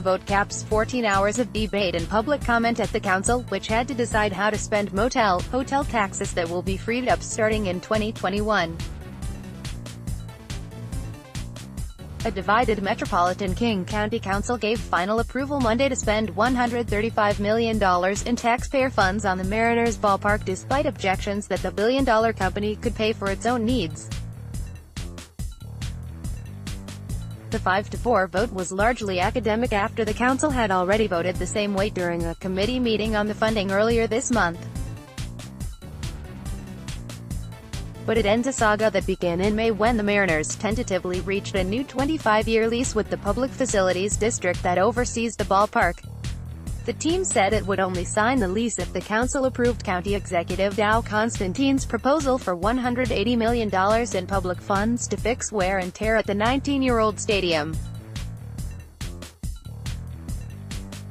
vote caps 14 hours of debate and public comment at the council, which had to decide how to spend motel/hotel taxes that will be freed up starting in 2021. A divided Metropolitan King County Council gave final approval Monday to spend $135 million in taxpayer funds on the Mariners ballpark despite objections that the billion-dollar company could pay for its own needs. The 5-4 vote was largely academic after the council had already voted the same way during a committee meeting on the funding earlier this month. But it ends a saga that began in May when the Mariners tentatively reached a new 25-year lease with the Public Facilities District that oversees the ballpark. The team said it would only sign the lease if the council approved County Executive Dow Constantine's proposal for $180 million in public funds to fix wear and tear at the 19-year-old stadium.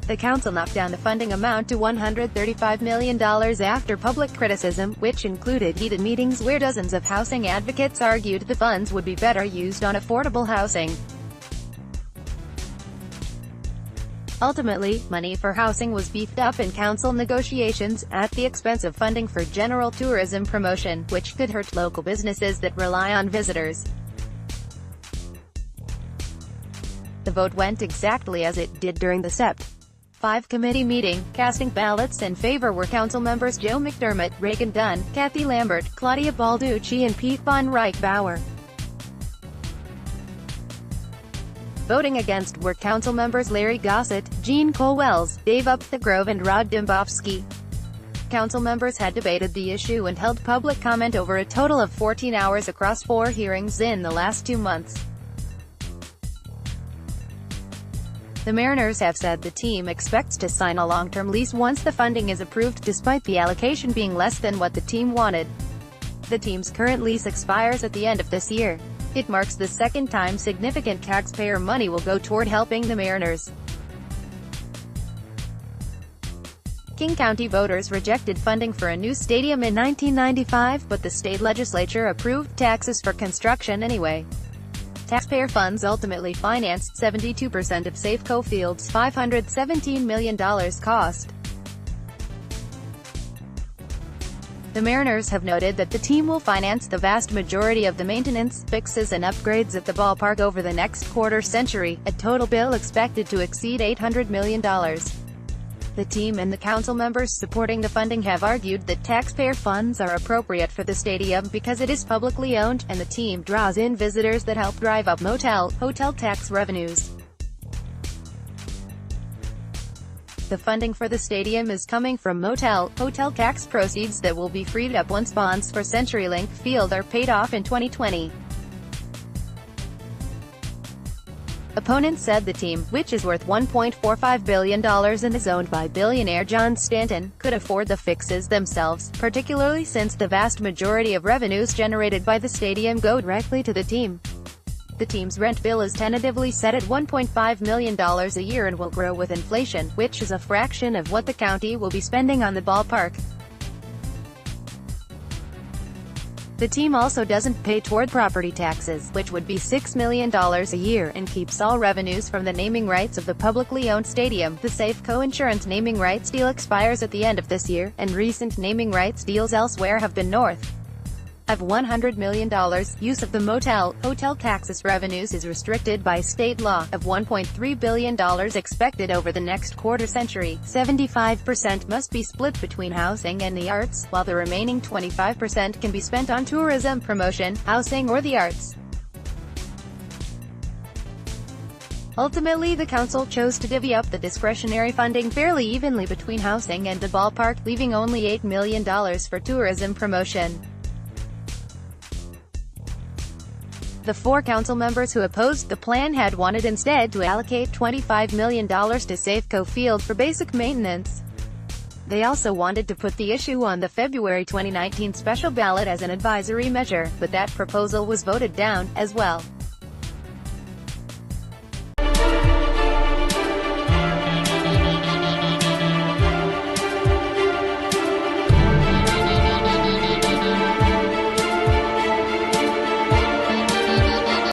The council knocked down the funding amount to $135 million after public criticism, which included heated meetings where dozens of housing advocates argued the funds would be better used on affordable housing. Ultimately, money for housing was beefed up in council negotiations, at the expense of funding for general tourism promotion, which could hurt local businesses that rely on visitors. The vote went exactly as it did during the Sept. 5 committee meeting. Casting ballots in favor were council members Joe McDermott, Reagan Dunn, Kathy Lambert, Claudia Balducci and Pete von Reichbauer. Voting against were council members Larry Gossett, Gene Cole-Wells, Dave Upthegrove and Rod Dembowski. Council members had debated the issue and held public comment over a total of 14 hours across 4 hearings in the last 2 months. The Mariners have said the team expects to sign a long-term lease once the funding is approved, despite the allocation being less than what the team wanted. The team's current lease expires at the end of this year. It marks the second time significant taxpayer money will go toward helping the Mariners. King County voters rejected funding for a new stadium in 1995, but the state legislature approved taxes for construction anyway. Taxpayer funds ultimately financed 72% of Safeco Field's $517 million cost. The Mariners have noted that the team will finance the vast majority of the maintenance, fixes and upgrades at the ballpark over the next quarter-century, a total bill expected to exceed $800 million. The team and the council members supporting the funding have argued that taxpayer funds are appropriate for the stadium because it is publicly owned, and the team draws in visitors that help drive up motel/hotel tax revenues. The funding for the stadium is coming from motel/hotel tax proceeds that will be freed up once bonds for CenturyLink Field are paid off in 2020. Opponents said the team, which is worth $1.45 billion and is owned by billionaire John Stanton, could afford the fixes themselves, particularly since the vast majority of revenues generated by the stadium go directly to the team. The team's rent bill is tentatively set at $1.5 million a year and will grow with inflation, which is a fraction of what the county will be spending on the ballpark. The team also doesn't pay toward property taxes, which would be $6 million a year, and keeps all revenues from the naming rights of the publicly owned stadium. The Safeco Insurance naming rights deal expires at the end of this year, and recent naming rights deals elsewhere have been north of $100 million. Use of the motel/hotel taxes revenues is restricted by state law. Of $1.3 billion expected over the next quarter-century, 75% must be split between housing and the arts, while the remaining 25% can be spent on tourism promotion, housing or the arts. Ultimately, the council chose to divvy up the discretionary funding fairly evenly between housing and the ballpark, leaving only $8 million for tourism promotion. The 4 council members who opposed the plan had wanted instead to allocate $25 million to Safeco Field for basic maintenance. They also wanted to put the issue on the February 2019 special ballot as an advisory measure, but that proposal was voted down, as well.